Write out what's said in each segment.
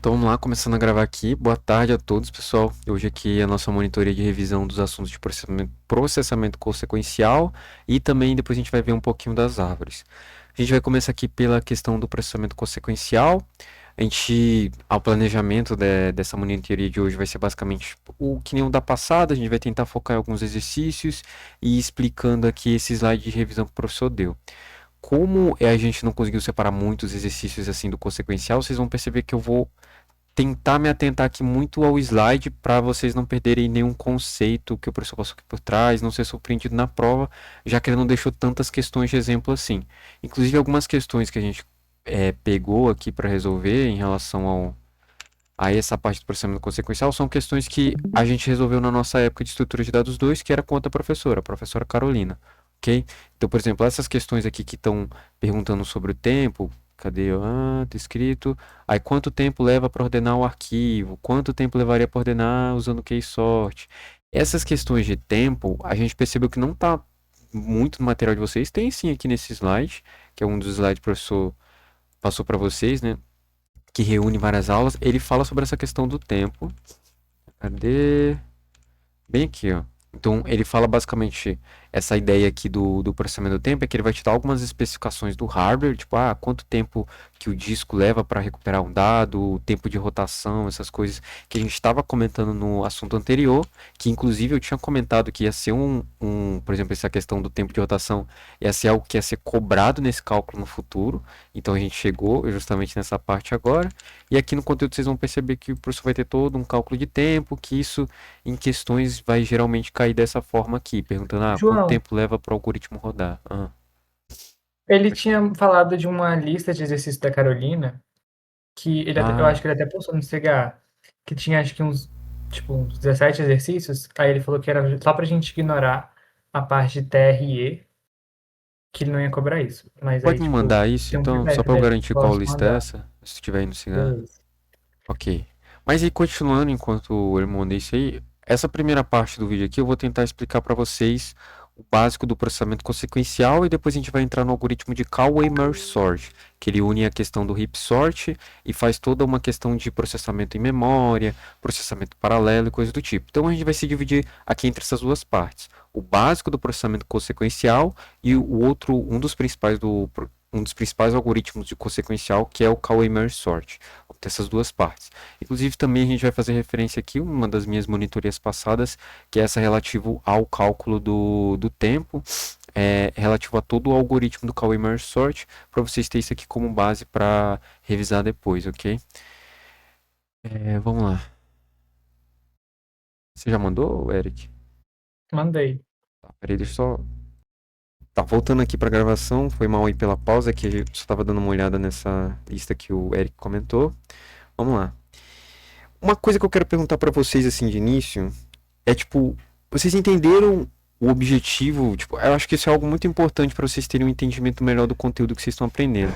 Então vamos lá, começando a gravar aqui. Boa tarde a todos, pessoal. Hoje aqui é a nossa monitoria de revisão dos assuntos de processamento consequencial e também depois a gente vai ver um pouquinho das árvores. A gente vai começar aqui pela questão do processamento consequencial. O planejamento dessa monitoria de hoje vai ser basicamente o que nem o da passada. A gente vai tentar focar em alguns exercícios e ir explicando aqui esse slide de revisão que o professor deu. Como a gente não conseguiu separar muitos exercícios assim do consequencial, vocês vão perceber que eu vou tentar me atentar aqui muito ao slide para vocês não perderem nenhum conceito que o professor passou aqui por trás, não ser surpreendido na prova, já que ele não deixou tantas questões de exemplo assim. Inclusive algumas questões que a gente pegou aqui para resolver em relação a essa parte do processamento consequencial são questões que a gente resolveu na nossa época de estrutura de dados 2, que era com outra professora, a professora Carolina. Ok? Então, por exemplo, essas questões aqui que estão perguntando sobre o tempo, cadê? Tá escrito. Aí, quanto tempo leva para ordenar o arquivo? Quanto tempo levaria para ordenar usando case sort? Essas questões de tempo, a gente percebeu que não está muito no material de vocês. Tem sim aqui nesse slide, que é um dos slides que o professor passou para vocês, né? Que reúne várias aulas. Ele fala sobre essa questão do tempo. Cadê? Bem aqui, ó. Então, ele fala basicamente essa ideia aqui do processamento do tempo é que ele vai te dar algumas especificações do hardware, tipo, quanto tempo que o disco leva para recuperar um dado, o tempo de rotação, essas coisas que a gente estava comentando no assunto anterior, que inclusive eu tinha comentado que ia ser por exemplo, essa questão do tempo de rotação ia ser algo que ia ser cobrado nesse cálculo no futuro. Então, a gente chegou justamente nessa parte agora. E aqui no conteúdo vocês vão perceber que o professor vai ter todo um cálculo de tempo, que isso em questões vai geralmente cair dessa forma aqui, perguntando, quanto João, tempo leva para o algoritmo rodar? ele Pode falar. tinha falado de uma lista de exercícios da Carolina, que eu Ah, acho que ele até postou no CGA, que tinha acho que uns 17 exercícios, aí ele falou que era só pra gente ignorar a parte de TRE, que ele não ia cobrar isso. Mas aí, pode me tipo, mandar isso tem um então, só PDF para eu dele, garantir qual posso lista é mandar. essa, se estiver aí no cigarro. Beleza. Ok. Mas aí, continuando, enquanto ele manda isso aí, essa primeira parte do vídeo aqui eu vou tentar explicar para vocês o básico do processamento consequencial e depois a gente vai entrar no algoritmo de Coway Merge Sort, que ele une a questão do heap sort e faz toda uma questão de processamento em memória, processamento paralelo e coisa do tipo. Então a gente vai se dividir aqui entre essas duas partes. O básico do processamento consequencial e um dos principais algoritmos de consequencial, que é o Coway Merge Sort. Vamos ter essas duas partes. Inclusive, também a gente vai fazer referência aqui, uma das minhas monitorias passadas, que é essa relativo ao cálculo do tempo, relativo a todo o algoritmo do Coway Merge Sort, para vocês terem isso aqui como base para revisar depois, ok? Vamos lá. Você já mandou, Eric? Mandei. Tá, peraí, deixa eu só. Tá, voltando aqui para a gravação, foi mal aí pela pausa, que eu só estava dando uma olhada nessa lista que o Eric comentou. Vamos lá. Uma coisa que eu quero perguntar para vocês assim de início é tipo, vocês entenderam o objetivo? Tipo, eu acho que isso é algo muito importante para vocês terem um entendimento melhor do conteúdo que vocês estão aprendendo.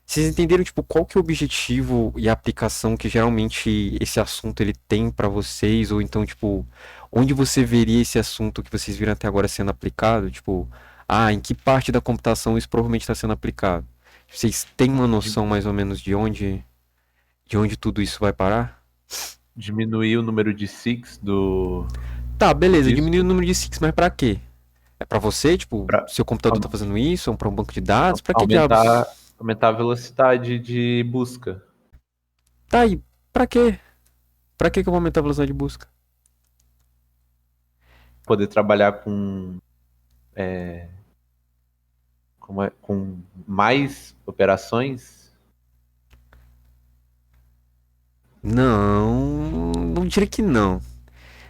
Vocês entenderam tipo qual que é o objetivo e a aplicação que geralmente esse assunto ele tem para vocês ou então tipo, onde você veria esse assunto que vocês viram até agora sendo aplicado? Tipo, em que parte da computação isso provavelmente está sendo aplicado? Vocês têm uma Di- noção mais ou menos de onde tudo isso vai parar? Diminuir o número de SICs Tá, do beleza, diminui o disco número de SICs, mas pra quê? É pra você, tipo, para seu computador tá fazendo isso, ou pra um banco de dados? Pra que aumentar, diabos? aumentar a velocidade de busca, Tá aí, pra quê? Pra que eu vou aumentar a velocidade de busca? poder trabalhar com mais operações. Não, não diria que não.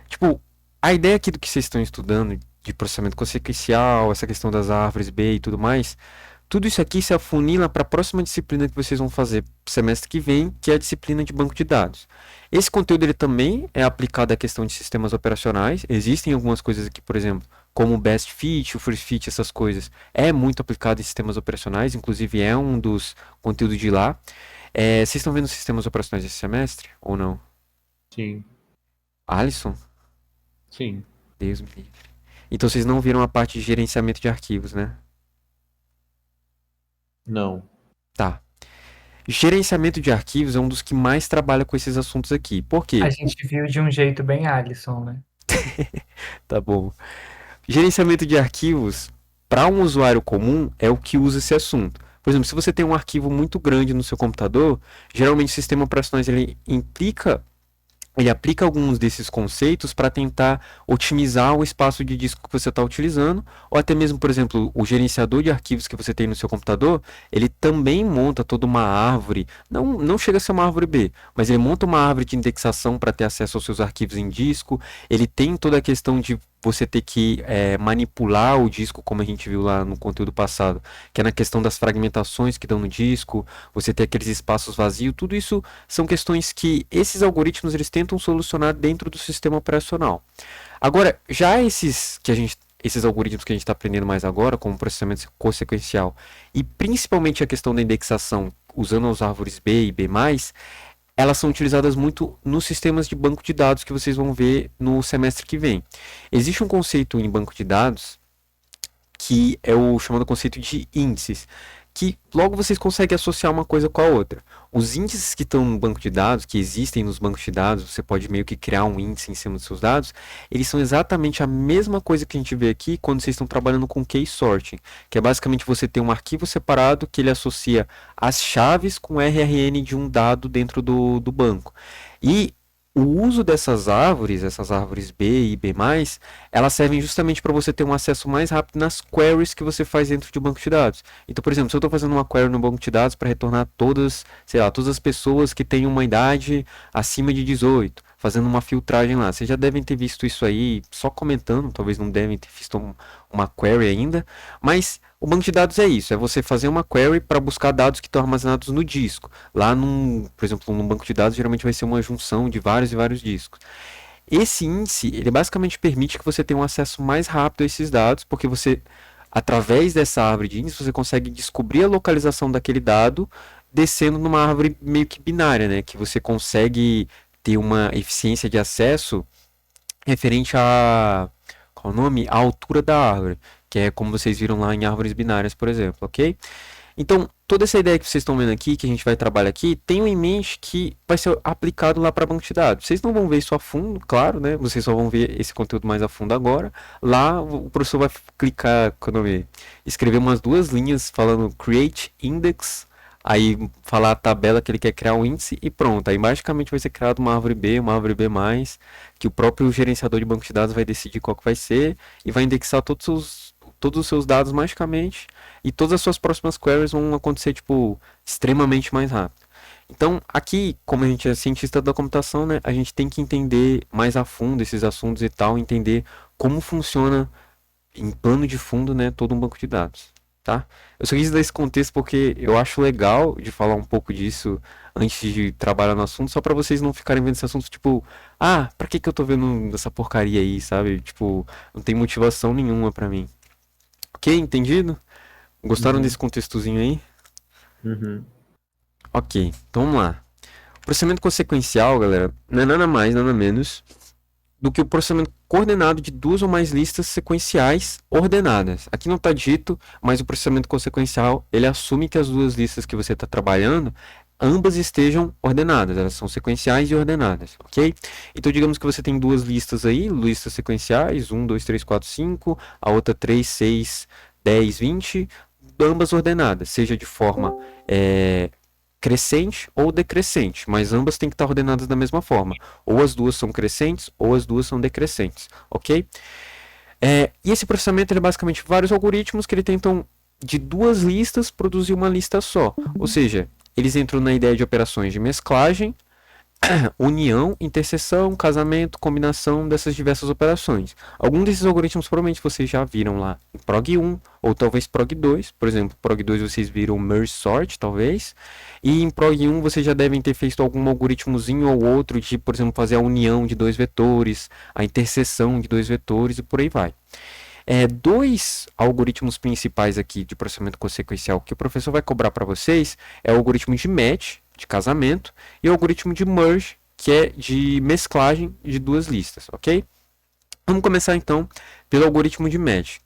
Tipo, a ideia aqui do que vocês estão estudando, de processamento consequencial, essa questão das árvores B e tudo mais, tudo isso aqui se afunila para a próxima disciplina que vocês vão fazer semestre que vem, que é a disciplina de banco de dados. Esse conteúdo ele também é aplicado à questão de sistemas operacionais. Existem algumas coisas aqui, por exemplo, como o Best Fit, o First Fit, essas coisas, é muito aplicado em sistemas operacionais, inclusive é um dos conteúdos de lá. Vocês estão vendo sistemas operacionais esse semestre ou não? Sim, Alisson? sim. Deus me livre. Então vocês não viram a parte de gerenciamento de arquivos, né? Não. Tá. Gerenciamento de arquivos é um dos que mais trabalha com esses assuntos aqui. Por A quê? gente viu de um jeito bem Alisson, né? Tá bom. Gerenciamento de arquivos, para um usuário comum, é o que usa esse assunto. Por exemplo, se você tem um arquivo muito grande no seu computador, geralmente o sistema operacional ele aplica alguns desses conceitos para tentar otimizar o espaço de disco que você está utilizando, ou até mesmo, por exemplo, o gerenciador de arquivos que você tem no seu computador, ele também monta toda uma árvore, não chega a ser uma árvore B, mas ele monta uma árvore de indexação para ter acesso aos seus arquivos em disco, ele tem toda a questão de você ter que manipular o disco, como a gente viu lá no conteúdo passado, que é na questão das fragmentações que dão no disco, você ter aqueles espaços vazios, tudo isso são questões que esses algoritmos eles tentam solucionar dentro do sistema operacional. Agora, já esses algoritmos que a gente está aprendendo mais agora, como processamento consequencial, e principalmente a questão da indexação usando as árvores B e B+, elas são utilizadas muito nos sistemas de banco de dados que vocês vão ver no semestre que vem. Existe um conceito em banco de dados que é o chamado conceito de índices, que logo vocês conseguem associar uma coisa com a outra. Os índices que estão no banco de dados, que existem nos bancos de dados, você pode meio que criar um índice em cima dos seus dados, eles são exatamente a mesma coisa que a gente vê aqui quando vocês estão trabalhando com case sorting, que é basicamente você ter um arquivo separado que ele associa as chaves com o RRN de um dado dentro do banco. E o uso essas árvores B e B+, elas servem justamente para você ter um acesso mais rápido nas queries que você faz dentro de um banco de dados. Então, por exemplo, se eu estou fazendo uma query no banco de dados para retornar todas, sei lá, todas as pessoas que têm uma idade acima de 18, fazendo uma filtragem lá. Vocês já devem ter visto isso aí, só comentando, talvez não devem ter visto uma query ainda, mas o banco de dados é isso, é você fazer uma query para buscar dados que estão armazenados no disco. Lá, por exemplo, num banco de dados, geralmente vai ser uma junção de vários e vários discos. Esse índice, ele basicamente permite que você tenha um acesso mais rápido a esses dados, porque você, através dessa árvore de índices, você consegue descobrir a localização daquele dado descendo numa árvore meio que binária, né? Que você consegue ter uma eficiência de acesso referente a qual o nome? A altura da árvore, que é como vocês viram lá em árvores binárias, por exemplo, ok? Então, toda essa ideia que vocês estão vendo aqui, que a gente vai trabalhar aqui, tenham em mente que vai ser aplicado lá para banco de dados. Vocês não vão ver isso a fundo, claro, né? Vocês só vão ver esse conteúdo mais a fundo agora. Lá, o professor vai clicar, escrever umas duas linhas falando create index, aí falar a tabela que ele quer criar um índice e pronto. Aí magicamente vai ser criado uma árvore B, uma árvore B+, que o próprio gerenciador de banco de dados vai decidir qual que vai ser e vai indexar todos os seus dados magicamente e todas as suas próximas queries vão acontecer tipo extremamente mais rápido. Então, aqui, como a gente é cientista da computação, né, a gente tem que entender mais a fundo esses assuntos e tal, entender como funciona em plano de fundo, né, todo um banco de dados, tá? Eu só quis dar esse contexto porque eu acho legal de falar um pouco disso antes de trabalhar no assunto, só para vocês não ficarem vendo esse assunto tipo, pra que eu tô vendo essa porcaria aí, sabe? Tipo, não tem motivação nenhuma para mim. Ok, entendido? Gostaram desse contextozinho aí? Uhum. Ok, então vamos lá. O processamento consequencial, galera, não é nada mais, nada menos do que o processamento coordenado de duas ou mais listas sequenciais ordenadas. Aqui não está dito, mas o processamento consequencial, ele assume que as duas listas que você está trabalhando, ambas estejam ordenadas, elas são sequenciais e ordenadas, ok? Então, digamos que você tem duas listas aí, listas sequenciais, 1, 2, 3, 4, 5, a outra 3, 6, 10, 20, ambas ordenadas, seja de forma crescente ou decrescente, mas ambas têm que estar ordenadas da mesma forma. Ou as duas são crescentes ou as duas são decrescentes, ok? E esse processamento é basicamente vários algoritmos que ele tentam de duas listas produzir uma lista só. Ou seja, eles entram na ideia de operações de mesclagem, união, interseção, casamento, combinação dessas diversas operações. Alguns desses algoritmos provavelmente vocês já viram lá em prog 1 ou talvez prog 2. Por exemplo, prog 2 vocês viram merge sort, talvez. E em prog 1 vocês já devem ter feito algum algoritmozinho ou outro de, por exemplo, fazer a união de dois vetores, a interseção de dois vetores e por aí vai. Dois algoritmos principais aqui de processamento consequencial que o professor vai cobrar para vocês é o algoritmo de match, de casamento, e o algoritmo de merge, que é de mesclagem de duas listas, ok? Vamos começar então pelo algoritmo de match,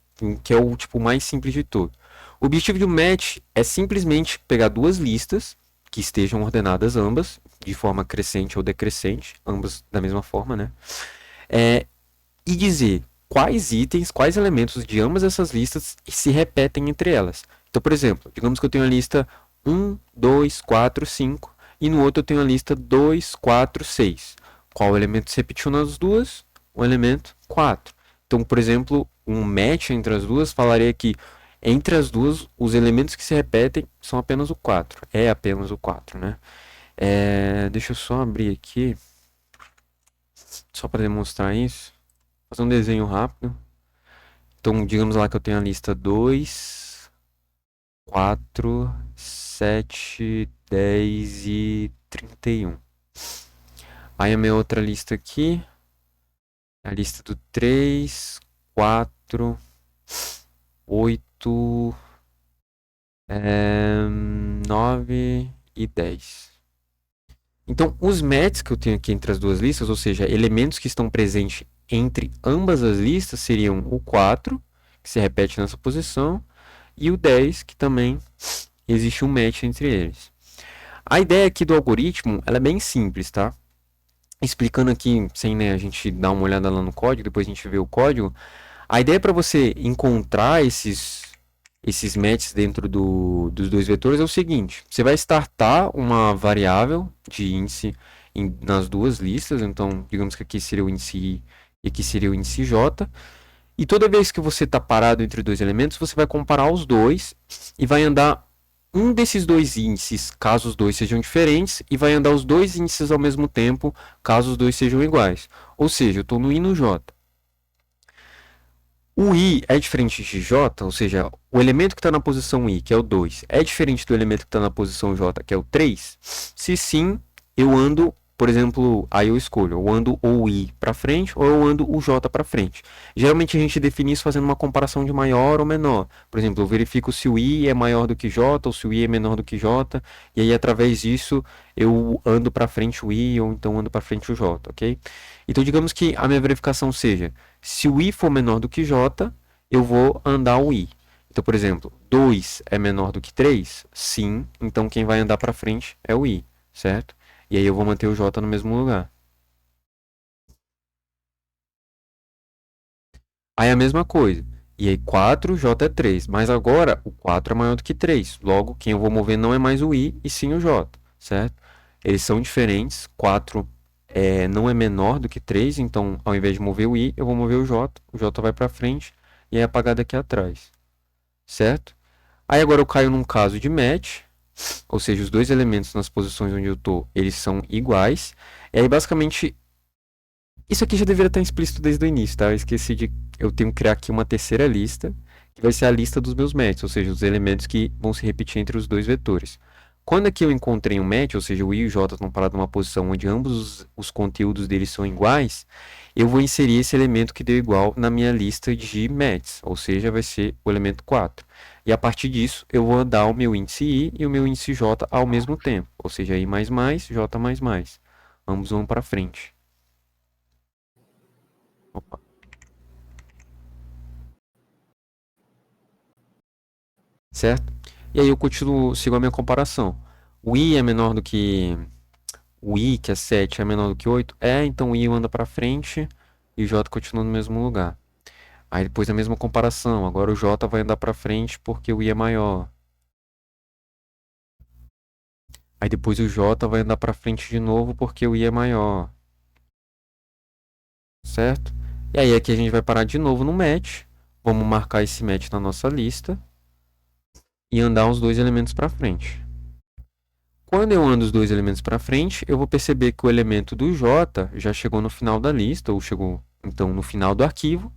que é o tipo mais simples de todo. O objetivo do match é simplesmente pegar duas listas que estejam ordenadas ambas, de forma crescente ou decrescente, ambas da mesma forma, né? E dizer quais itens, quais elementos de ambas essas listas se repetem entre elas. Então, por exemplo, digamos que eu tenho a lista 1, 2, 4, 5 e no outro eu tenho a lista 2, 4, 6. Qual elemento se repetiu nas duas? O elemento 4. Então, por exemplo, um match entre as duas falaria que entre as duas, os elementos que se repetem são apenas o 4. É apenas o 4, né? Deixa eu só abrir aqui, só para demonstrar isso. Fazer um desenho rápido. Então, digamos lá que eu tenho a lista 2, 4, 7, 10 e 31. Aí a minha outra lista aqui, a lista do 3, 4, 8, 9 e 10. Então, os matches que eu tenho aqui entre as duas listas, ou seja, elementos que estão presentes entre ambas as listas, seriam o 4, que se repete nessa posição, e o 10, que também existe um match entre eles. A ideia aqui do algoritmo, ela é bem simples, tá? Explicando aqui, sem a gente dar uma olhada lá no código, depois a gente vê o código. A ideia para você encontrar esses matches dentro dos dois vetores é o seguinte: você vai startar uma variável de índice nas duas listas, então digamos que aqui seria o índice i e aqui seria o índice j, e toda vez que você está parado entre dois elementos, você vai comparar os dois e vai andar um desses dois índices, caso os dois sejam diferentes, e vai andar os dois índices ao mesmo tempo, caso os dois sejam iguais. Ou seja, eu estou no i e no j. O i é diferente de j, ou seja, o elemento que está na posição i, que é o 2, é diferente do elemento que está na posição j, que é o 3? Se sim, eu ando, por exemplo, aí eu escolho, eu ando ou o i para frente ou eu ando o j para frente. Geralmente a gente define isso fazendo uma comparação de maior ou menor. Por exemplo, eu verifico se o i é maior do que j ou se o i é menor do que j, e aí através disso eu ando para frente o i ou então ando para frente o j, ok? Então digamos que a minha verificação seja: se o i for menor do que j, eu vou andar o i. Então, por exemplo, 2 é menor do que 3? Sim, então quem vai andar para frente é o i, certo? E aí eu vou manter o j no mesmo lugar. Aí a mesma coisa. E aí 4, j é 3. Mas agora o 4 é maior do que 3. Logo, quem eu vou mover não é mais o i, e sim o j, certo? Eles são diferentes. 4 não é menor do que 3, então ao invés de mover o i, eu vou mover o j vai para frente e é apagado aqui atrás, certo? Aí agora eu caio num caso de match, ou seja, os dois elementos nas posições onde eu estou, eles são iguais. E aí basicamente, isso aqui já deveria estar explícito desde o início, tá? Eu tenho que criar aqui uma terceira lista, que vai ser a lista dos meus matches, ou seja, os elementos que vão se repetir entre os dois vetores. Quando aqui eu encontrei um match, ou seja, o i e o j estão parados numa posição onde ambos os conteúdos deles são iguais, eu vou inserir esse elemento que deu igual na minha lista de matches, ou seja, vai ser o elemento 4. E a partir disso, eu vou andar o meu índice i e o meu índice j ao mesmo tempo, ou seja, i mais mais, j mais mais. Ambos vão para frente. Opa. Certo? E aí eu continuo, sigo a minha comparação. O i é menor do que o i, que é 7, é menor do que 8? Então o i anda para frente e o j continua no mesmo lugar. Aí depois a mesma comparação, agora o j vai andar para frente porque o i é maior. Aí depois o j vai andar para frente de novo porque o i é maior. Certo? E aí aqui a gente vai parar de novo no match. Vamos marcar esse match na nossa lista e andar os dois elementos para frente. Quando eu ando os dois elementos para frente, eu vou perceber que o elemento do j já chegou no final da lista, ou chegou então no final do arquivo,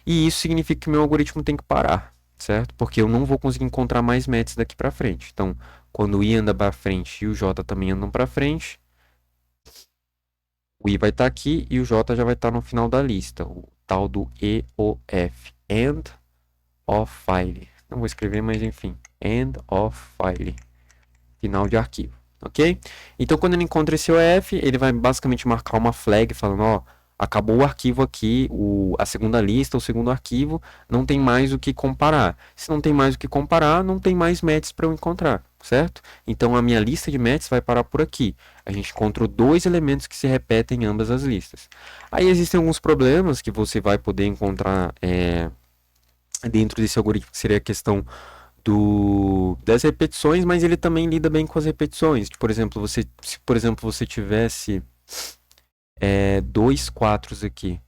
e isso significa que meu algoritmo tem que parar, certo? Porque eu não vou conseguir encontrar mais matches daqui para frente. Então, quando o i anda para frente e o j também andam para frente, o i vai estar aqui e o j já vai estar no final da lista, o tal do EOF, End of File. Não vou escrever, mas enfim, End of File, final de arquivo, ok? Então, quando ele encontra esse EOF, ele vai basicamente marcar uma flag falando, ó, acabou o arquivo aqui, a segunda lista, o segundo arquivo, não tem mais o que comparar. Se não tem mais o que comparar, não tem mais matches para eu encontrar. certo? Então a minha lista de matches vai parar por aqui. A gente encontrou dois elementos que se repetem em ambas as listas. Aí existem alguns problemas que você vai poder encontrar dentro desse algoritmo, que seria a questão das repetições, mas ele também lida bem com as repetições. Por exemplo, se por exemplo você tivesse dois 4 aqui,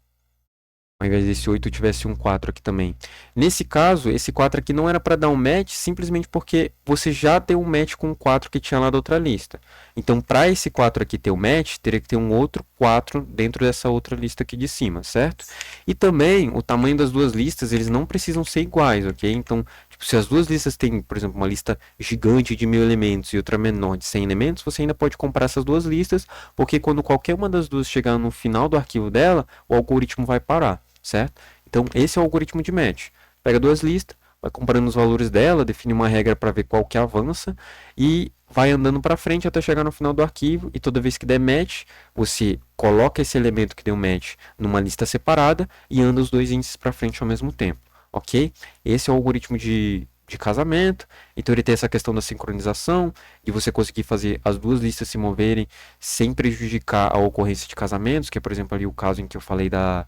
ao invés desse 8 tivesse um 4 aqui também. Nesse caso, esse 4 aqui não era para dar um match, simplesmente porque você já deu um match com o 4 que tinha lá da outra lista. Então, para esse 4 aqui ter um match, teria que ter um outro 4 dentro dessa outra lista aqui de cima, certo? E também, o tamanho das duas listas, eles não precisam ser iguais, ok? Então, tipo, se as duas listas têm, por exemplo, uma lista gigante de 1000 elementos e outra menor de 100 elementos, você ainda pode comparar essas duas listas, porque quando qualquer uma das duas chegar no final do arquivo dela, o algoritmo vai parar. Certo? Então, esse é o algoritmo de match. Pega duas listas, vai comparando os valores dela, define uma regra para ver qual que avança e vai andando para frente até chegar no final do arquivo. E toda vez que der match, você coloca esse elemento que deu match numa lista separada e anda os dois índices para frente ao mesmo tempo. Ok? Esse é o algoritmo de casamento. Então ele tem essa questão da sincronização, de você conseguir fazer as duas listas se moverem sem prejudicar a ocorrência de casamentos, que é, por exemplo, ali o caso em que eu falei da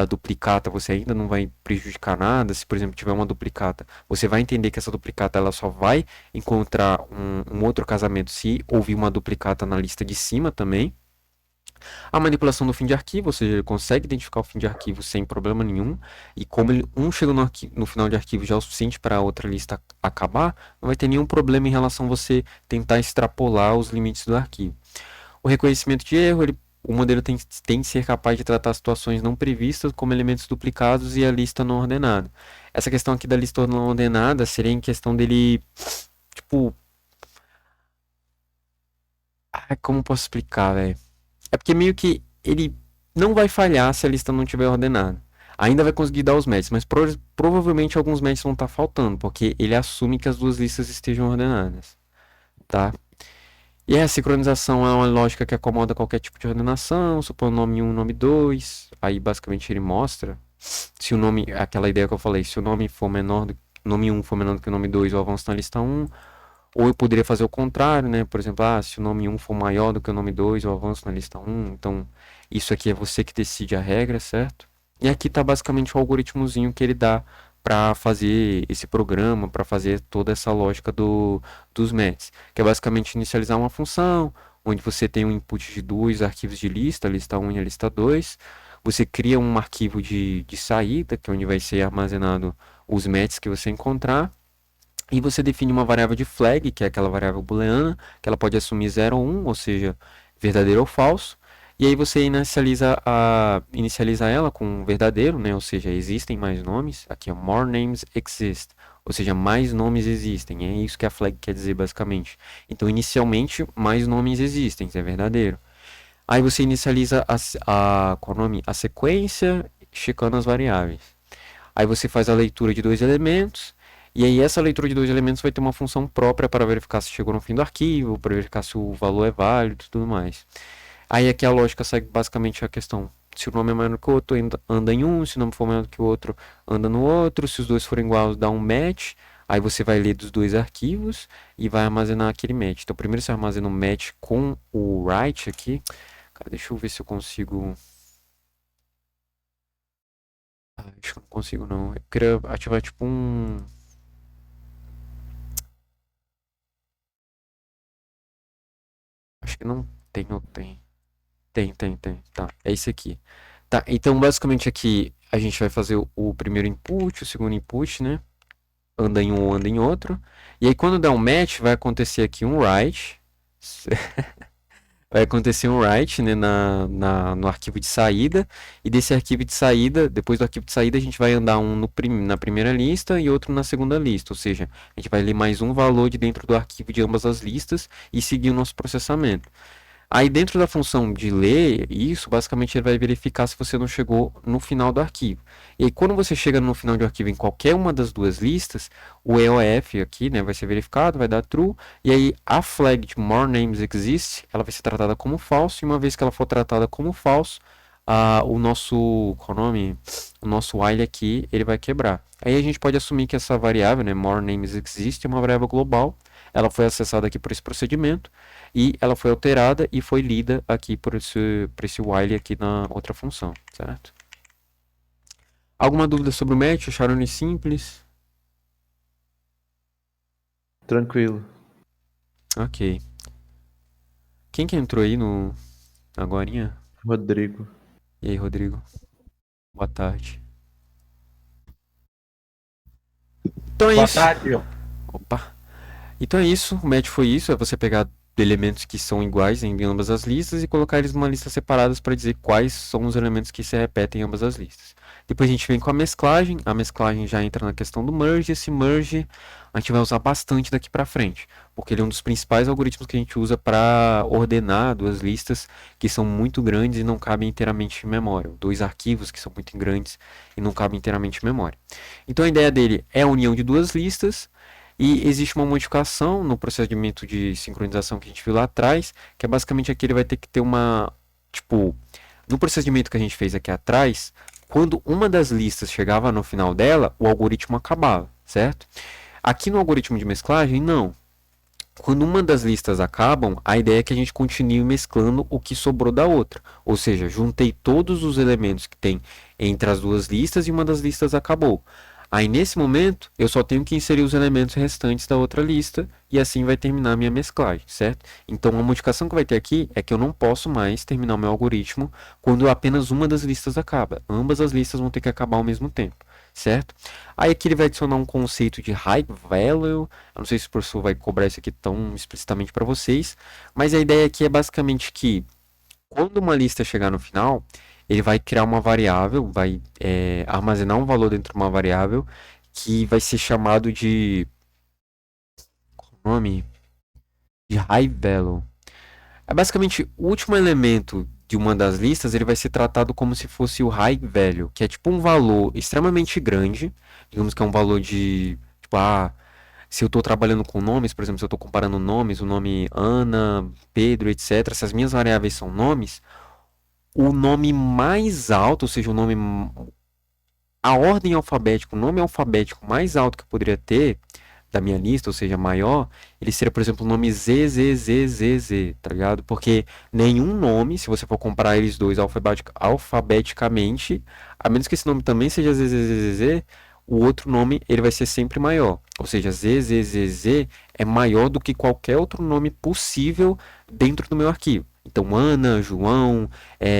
duplicata, você ainda não vai prejudicar nada. Se, por exemplo, tiver uma duplicata, você vai entender que essa duplicata ela só vai encontrar um outro casamento se houver uma duplicata na lista de cima também. A manipulação do fim de arquivo, ou seja, ele consegue identificar o fim de arquivo sem problema nenhum, e como um chega no final de arquivo já é o suficiente para a outra lista acabar, não vai ter nenhum problema em relação a você tentar extrapolar os limites do arquivo. O reconhecimento de erro, o modelo tem que ser capaz de tratar situações não previstas como elementos duplicados e a lista não ordenada. Essa questão aqui da lista não ordenada seria em questão dele, tipo... como posso explicar, velho? É porque meio que ele não vai falhar se a lista não estiver ordenada. Ainda vai conseguir dar os matches, mas provavelmente alguns matches vão estar faltando, porque ele assume que as duas listas estejam ordenadas, tá? E a sincronização é uma lógica que acomoda qualquer tipo de ordenação, supõe nome 1, nome 2, aí basicamente ele mostra se o nome, aquela ideia que eu falei, se o nome for menor nome 1 for menor do que o nome 2, eu avanço na lista 1. Ou eu poderia fazer o contrário, né? Por exemplo, se o nome 1 for maior do que o nome 2, eu avanço na lista 1. Então, isso aqui é você que decide a regra, certo? E aqui está basicamente o algoritmozinho que ele dá para fazer esse programa, para fazer toda essa lógica dos matches, que é basicamente inicializar uma função, onde você tem um input de dois arquivos de lista, a lista 1 e a lista 2. Você cria um arquivo de saída, que é onde vai ser armazenado os matches que você encontrar. E você define uma variável de flag, que é aquela variável booleana, que ela pode assumir 0 ou 1, ou seja, verdadeiro ou falso. E aí você inicializa ela com verdadeiro, né? Ou seja, existem mais nomes. Aqui é more names exist, ou seja, mais nomes existem. É isso que a flag quer dizer basicamente. Então, inicialmente, mais nomes existem, isso é verdadeiro. Aí você inicializa qual é o nome? A sequência, checando as variáveis. Aí você faz a leitura de dois elementos. E aí essa leitura de dois elementos vai ter uma função própria para verificar se chegou no fim do arquivo, para verificar se o valor é válido e tudo mais. Aí aqui a lógica segue basicamente a questão. Se o nome é maior do que o outro, anda em um. Se o nome for maior do que o outro, anda no outro. Se os dois forem iguais, dá um match. Aí você vai ler dos dois arquivos e vai armazenar aquele match. Então primeiro você armazena o match com o write aqui. Cara, deixa eu ver se eu consigo... acho que eu não consigo não. Eu queria ativar tipo um... acho que não tem, ou tem. Tem. Tá, é esse aqui. Tá, então basicamente aqui a gente vai fazer o primeiro input, o segundo input, né? Anda em um ou anda em outro. E aí quando der um match, vai acontecer aqui um write. Vai acontecer um write, né, no arquivo de saída. E desse arquivo de saída, depois do arquivo de saída, a gente vai andar um na primeira lista e outro na segunda lista. Ou seja, a gente vai ler mais um valor de dentro do arquivo de ambas as listas e seguir o nosso processamento. Aí dentro da função de ler isso, basicamente ele vai verificar se você não chegou no final do arquivo. E aí quando você chega no final do arquivo em qualquer uma das duas listas, o EOF aqui, né, vai ser verificado, vai dar true, e aí a flag de more names exist, ela vai ser tratada como falso, e uma vez que ela for tratada como falso, o nosso, qual é o nome? O nosso while aqui, ele vai quebrar. Aí a gente pode assumir que essa variável, né, more names exist, é uma variável global. ela foi acessada aqui por esse procedimento e ela foi alterada e foi lida aqui por esse while aqui na outra função, certo? Alguma dúvida sobre o match? Acharam ele simples? Tranquilo. Ok. Quem que entrou aí no agorinha? Rodrigo. E aí, Rodrigo? Boa tarde. Então é Boa isso. tarde. Opa. Então é isso, o match foi isso, é você pegar elementos que são iguais em ambas as listas e colocar eles numa lista separadas para dizer quais são os elementos que se repetem em ambas as listas. Depois a gente vem com a mesclagem já entra na questão do merge, esse merge a gente vai usar bastante daqui para frente, porque ele é um dos principais algoritmos que a gente usa para ordenar duas listas que são muito grandes e não cabem inteiramente em memória, dois arquivos que são muito grandes e não cabem inteiramente em memória. Então a ideia dele é a união de duas listas, e existe uma modificação no procedimento de sincronização que a gente viu lá atrás, que é basicamente aqui ele vai ter que ter uma, tipo, no procedimento que a gente fez aqui atrás, quando uma das listas chegava no final dela, o algoritmo acabava, certo? Aqui no algoritmo de mesclagem, não. Quando uma das listas acabam, a ideia é que a gente continue mesclando o que sobrou da outra. Ou seja, juntei todos os elementos que tem entre as duas listas e uma das listas acabou. Aí nesse momento, eu só tenho que inserir os elementos restantes da outra lista e assim vai terminar a minha mesclagem, certo? Então a modificação que vai ter aqui é que eu não posso mais terminar o meu algoritmo quando apenas uma das listas acaba. Ambas as listas vão ter que acabar ao mesmo tempo, certo? Aí aqui ele vai adicionar um conceito de high value. Eu não sei se o professor vai cobrar isso aqui tão explicitamente para vocês, mas a ideia aqui é basicamente que quando uma lista chegar no final, ele vai criar uma variável, vai armazenar um valor dentro de uma variável que vai ser chamado de, qual o nome? De high value. É basicamente o último elemento de uma das listas, ele vai ser tratado como se fosse o high value, que é tipo um valor extremamente grande, digamos que é um valor de, tipo, se eu estou trabalhando com nomes, por exemplo, se eu estou comparando nomes, o nome Ana, Pedro, etc., se as minhas variáveis são nomes, o nome mais alto, ou seja, o nome, a ordem alfabética, o nome alfabético mais alto que eu poderia ter da minha lista, ou seja, maior, ele seria, por exemplo, o nome ZZZZZ, tá ligado? Porque nenhum nome, se você for comparar eles dois alfabeticamente, a menos que esse nome também seja ZZZZ, o outro nome ele vai ser sempre maior. Ou seja, ZZZZ é maior do que qualquer outro nome possível dentro do meu arquivo. Então, Ana, João,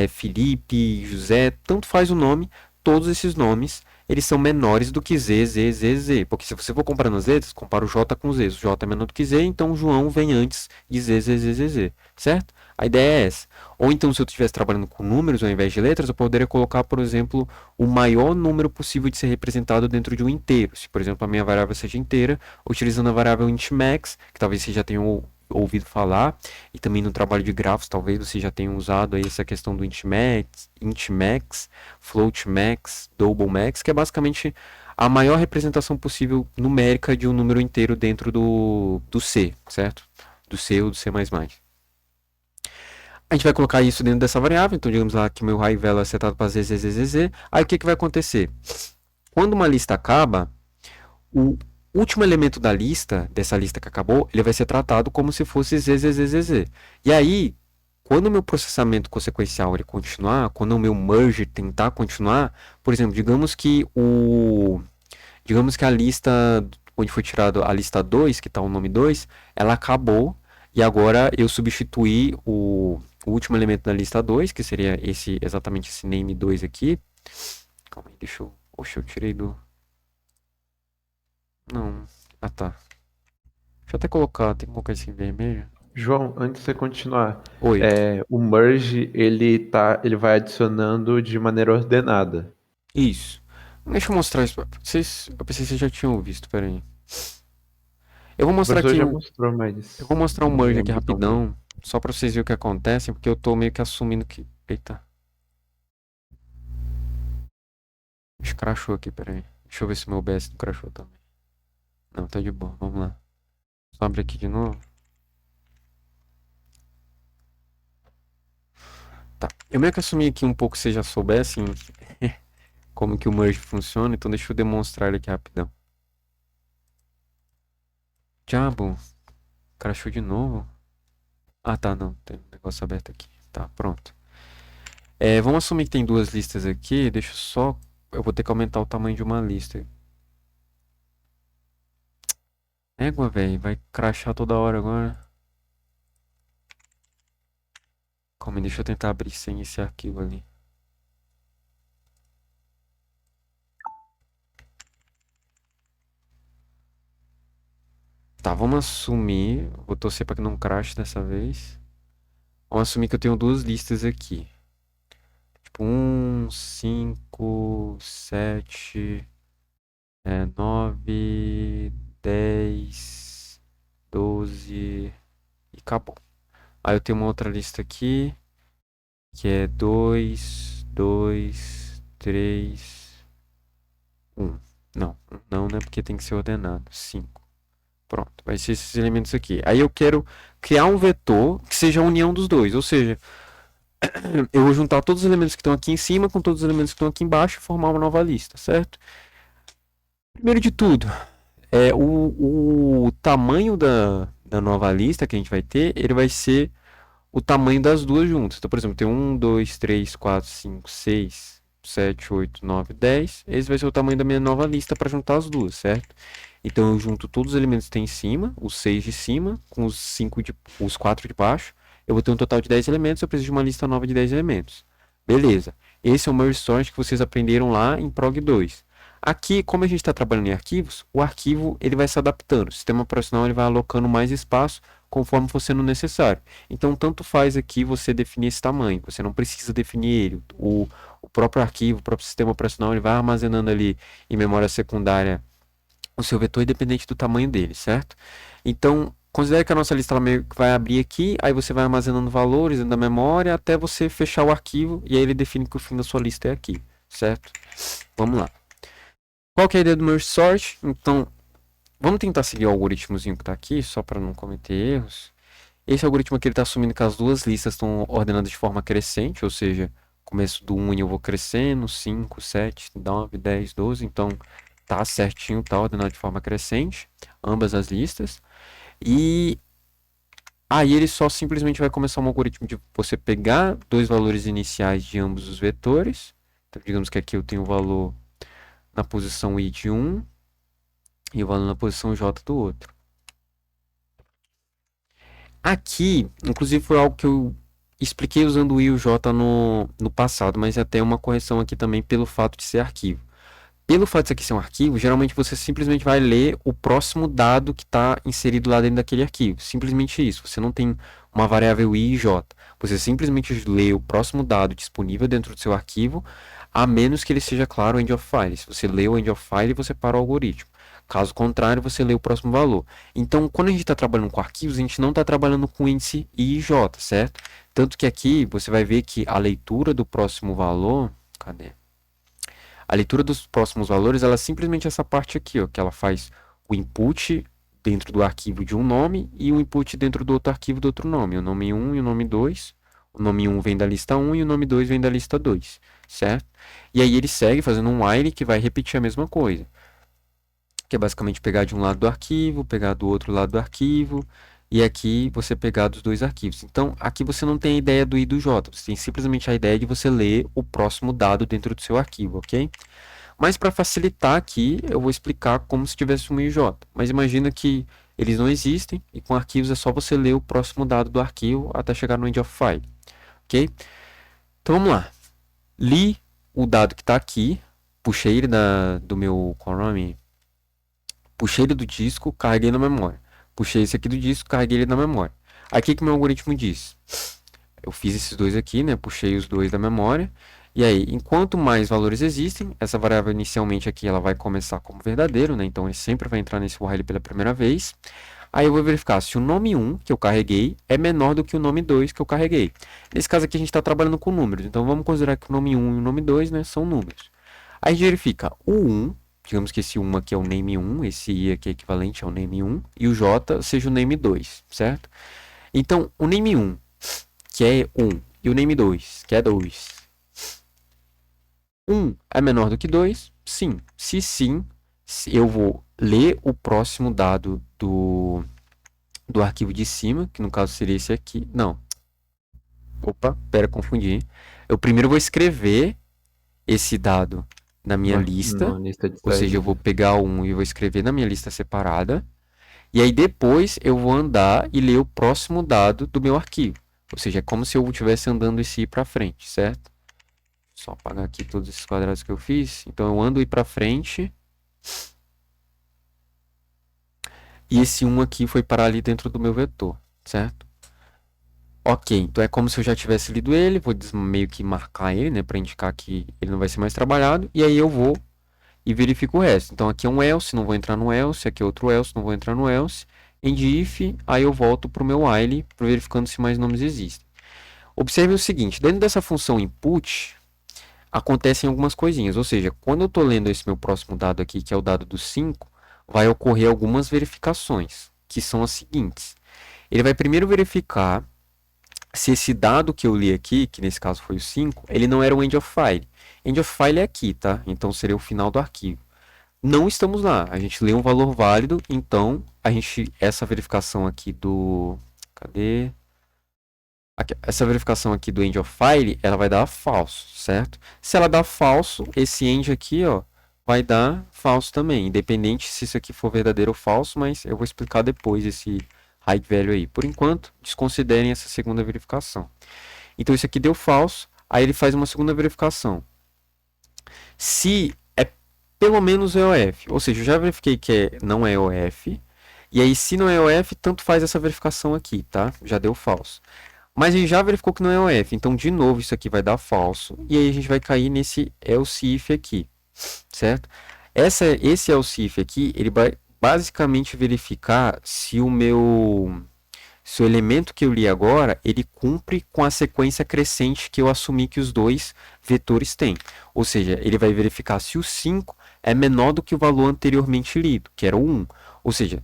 Felipe, José, tanto faz o nome, todos esses nomes eles são menores do que Z, Z, Z, Z. Porque se você for comparando as letras, compara o J com Z. O J é menor do que Z, então o João vem antes de Z, Z, Z, Z, Z. Certo? A ideia é essa. Ou então, se eu estivesse trabalhando com números ao invés de letras, eu poderia colocar, por exemplo, o maior número possível de ser representado dentro de um inteiro. Se, por exemplo, a minha variável seja inteira, utilizando a variável intmax, que talvez você já tenha ouvido falar, e também no trabalho de grafos, talvez você já tenha usado aí essa questão do intmax, floatmax, doublemax, que é basicamente a maior representação possível numérica de um número inteiro dentro do C, certo? Do C ou do C++. A gente vai colocar isso dentro dessa variável, então digamos lá que meu high value é setado para ZZZZ. Aí o que vai acontecer? Quando uma lista acaba, o último elemento da lista, dessa lista que acabou, ele vai ser tratado como se fosse ZZZZZ. E aí, quando o meu processamento consequencial ele continuar, quando o meu merge tentar continuar, por exemplo, digamos que a lista onde foi tirado a lista 2, que está o nome 2, ela acabou e agora eu substituí o último elemento da lista 2, que seria exatamente esse name 2 aqui. Calma aí, deixa eu... Oxe, eu tirei do... Não. Ah, tá. Deixa eu até colocar, tem que colocar isso em vermelho. João, antes de você continuar, Oi. o merge ele vai adicionando de maneira ordenada. Isso. Deixa eu mostrar isso pra vocês. Eu pensei que vocês já tinham visto, peraí. Eu vou O mostrar professor aqui já o... mostrou, Eu mas vou mostrar um não merge aqui lembro tão bem. rapidão, só pra vocês verem o que acontece, porque eu tô meio que assumindo que... Eita. Crashou aqui, peraí. Deixa eu ver se o meu OBS não crashou também. Não, tá de boa, vamos lá. Só abre aqui de novo. Tá. Eu meio que assumi aqui um pouco que vocês já soubessem como que o merge funciona, então deixa eu demonstrar ele aqui rapidão. Diabo. Crashou de novo? Ah, tá, não. Tem um negócio aberto aqui. Tá, pronto. Vamos assumir que tem duas listas aqui. Deixa eu só... Eu vou ter que aumentar o tamanho de uma lista. Égua, velho. Vai crashar toda hora agora. Calma aí, deixa eu tentar abrir sem esse arquivo ali. Tá, vamos assumir. Vou torcer pra que não crash dessa vez. Vamos assumir que eu tenho duas listas aqui. Tipo, 1, 5, 7, 9, 10, 12 e acabou. Aí eu tenho uma outra lista aqui, que é 2, 2, 3, 1. Não, não, né? Porque tem que ser ordenado. 5. Pronto, vai ser esses elementos aqui. Aí eu quero criar um vetor que seja a união dos dois, ou seja, eu vou juntar todos os elementos que estão aqui em cima com todos os elementos que estão aqui embaixo e formar uma nova lista, certo? Primeiro de tudo, o tamanho da nova lista que a gente vai ter, ele vai ser o tamanho das duas juntas. Então, por exemplo, tem 1, 2, 3, 4, 5, 6, 7, 8, 9, 10. Esse vai ser o tamanho da minha nova lista para juntar as duas, certo? Então eu junto todos os elementos que tem em cima, os 6 de cima, com os 4 de baixo. Eu vou ter um total de 10 elementos, eu preciso de uma lista nova de 10 elementos. Beleza. Esse é o merge sort que vocês aprenderam lá em Prog 2. Aqui, como a gente está trabalhando em arquivos, o arquivo ele vai se adaptando. O sistema operacional ele vai alocando mais espaço conforme for sendo necessário. Então, tanto faz aqui você definir esse tamanho. Você não precisa definir ele. O próprio arquivo, o próprio sistema operacional, ele vai armazenando ali em memória secundária o seu vetor independente do tamanho dele, certo? Então, considere que a nossa lista ela meio que vai abrir aqui, aí você vai armazenando valores dentro da memória até você fechar o arquivo e aí ele define que o fim da sua lista é aqui, certo? Vamos lá. Qual que é a ideia do merge sort? Então, vamos tentar seguir o algoritmozinho que está aqui, só para não cometer erros. Esse algoritmo aqui está assumindo que as duas listas estão ordenadas de forma crescente, ou seja, começo do 1 e eu vou crescendo, 5, 7, 9, 10, 12, então tá certinho, tá ordenado de forma crescente, ambas as listas. E aí ele só simplesmente vai começar um algoritmo de você pegar dois valores iniciais de ambos os vetores. Então, digamos que aqui eu tenho o valor na posição i de um e o valor na posição j do outro. Aqui, inclusive, foi algo que eu expliquei usando o i e o j no passado, mas até uma correção aqui também pelo fato de ser arquivo. Pelo fato de isso aqui ser um arquivo, geralmente você simplesmente vai ler o próximo dado que está inserido lá dentro daquele arquivo. Simplesmente isso. Você não tem uma variável i e j. Você simplesmente lê o próximo dado disponível dentro do seu arquivo, a menos que ele seja, claro, o end of file. Se você lê o end of file, você para o algoritmo. Caso contrário, você lê o próximo valor. Então, quando a gente está trabalhando com arquivos, a gente não está trabalhando com índice i e j, certo? Tanto que aqui você vai ver que a leitura do próximo valor... Cadê? A leitura dos próximos valores, ela é simplesmente essa parte aqui, ó, que ela faz o input dentro do arquivo de um nome e o input dentro do outro arquivo do outro nome. O nome 1 e o nome 2. O nome 1 vem da lista 1 e o nome 2 vem da lista 2, certo? E aí ele segue fazendo um while que vai repetir a mesma coisa. Que é basicamente pegar de um lado do arquivo, pegar do outro lado do arquivo, e aqui você pegar dos dois arquivos. Então, aqui você não tem a ideia do i e do j, você tem simplesmente a ideia de você ler o próximo dado dentro do seu arquivo, ok? Mas para facilitar aqui, eu vou explicar como se tivesse um i e j. Mas imagina que eles não existem, e com arquivos é só você ler o próximo dado do arquivo até chegar no end of file, ok? Então vamos lá. Li o dado que está aqui, puxei ele do meu, qual é o nome? Puxei ele do disco, carreguei na memória. Puxei esse aqui do disco, carreguei ele na memória. Aqui que meu algoritmo diz. Eu fiz esses dois aqui, né? Puxei os dois da memória. E aí, enquanto mais valores existem, essa variável inicialmente aqui ela vai começar como verdadeiro, né? Então ele sempre vai entrar nesse while pela primeira vez. Aí eu vou verificar se o nome 1 que eu carreguei é menor do que o nome 2 que eu carreguei. Nesse caso aqui a gente está trabalhando com números, então vamos considerar que o nome 1 e o nome 2, né, são números. Aí a gente verifica o 1, digamos que esse 1 aqui é o name 1, esse i aqui é equivalente ao name 1, e o j seja o name 2, certo? Então, o name 1, que é 1, e o name 2, que é 2. 1 é menor do que 2? Sim. Se sim, eu vou ler o próximo dado do arquivo de cima, que no caso seria esse aqui. Não. Opa, pera, confundi. Eu primeiro vou escrever esse dado na minha lista, Na lista de ou seja, eu vou pegar um e vou escrever na minha lista separada. E aí depois eu vou andar e ler o próximo dado do meu arquivo. Ou seja, é como se eu estivesse andando esse ir para frente, certo? Só apagar aqui todos esses quadrados que eu fiz. Então eu ando ir para frente. E esse 1 aqui foi parar ali dentro do meu vetor, certo? Ok, então é como se eu já tivesse lido ele. Vou meio que marcar ele, né? Para indicar que ele não vai ser mais trabalhado. E aí eu vou e verifico o resto. Então aqui é um else, não vou entrar no else. Aqui é outro else, não vou entrar no else. End if, aí eu volto para o meu while, verificando se mais nomes existem. Observe o seguinte, dentro dessa função input, acontecem algumas coisinhas. Ou seja, quando eu estou lendo esse meu próximo dado aqui, que é o dado do 5, vai ocorrer algumas verificações, que são as seguintes. Ele vai primeiro verificar se esse dado que eu li aqui, que nesse caso foi o 5, ele não era um end of file. End of file é aqui, tá? Então seria o final do arquivo. Não estamos lá. A gente lê um valor válido, então essa verificação aqui do... Cadê? Essa verificação aqui do end of file, ela vai dar falso, certo? Se ela dá falso, esse end aqui, ó, vai dar falso também, independente se isso aqui for verdadeiro ou falso, mas eu vou explicar depois esse hide value aí. Por enquanto, desconsiderem essa segunda verificação. Então isso aqui deu falso, aí ele faz uma segunda verificação. Se é pelo menos EOF, ou seja, eu já verifiquei que não é EOF, e aí se não é EOF, tanto faz essa verificação aqui, tá? Já deu falso. Mas a gente já verificou que não é EOF, então de novo isso aqui vai dar falso, e aí a gente vai cair nesse else if aqui, certo? Esse else if aqui, ele vai basicamente verificar se o elemento que eu li agora, ele cumpre com a sequência crescente que eu assumi que os dois vetores têm. Ou seja, ele vai verificar se o 5 é menor do que o valor anteriormente lido, que era o 1. Ou seja,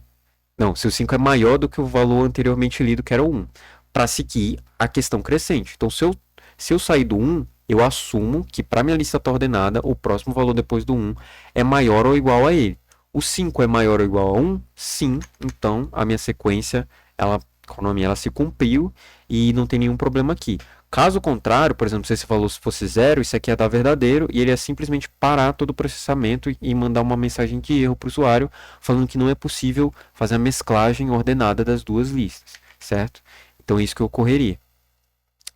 não, se o 5 é maior do que o valor anteriormente lido, que era o 1. Para seguir a questão crescente. Então, se eu sair do 1, eu assumo que para minha lista estar ordenada, o próximo valor depois do 1 é maior ou igual a ele. O 5 é maior ou igual a 1? Sim. Então, a minha sequência, ela se cumpriu e não tem nenhum problema aqui. Caso contrário, por exemplo, se esse valor fosse 0, isso aqui ia dar verdadeiro e ele ia simplesmente parar todo o processamento e mandar uma mensagem de erro para o usuário falando que não é possível fazer a mesclagem ordenada das duas listas, certo? Então isso que ocorreria.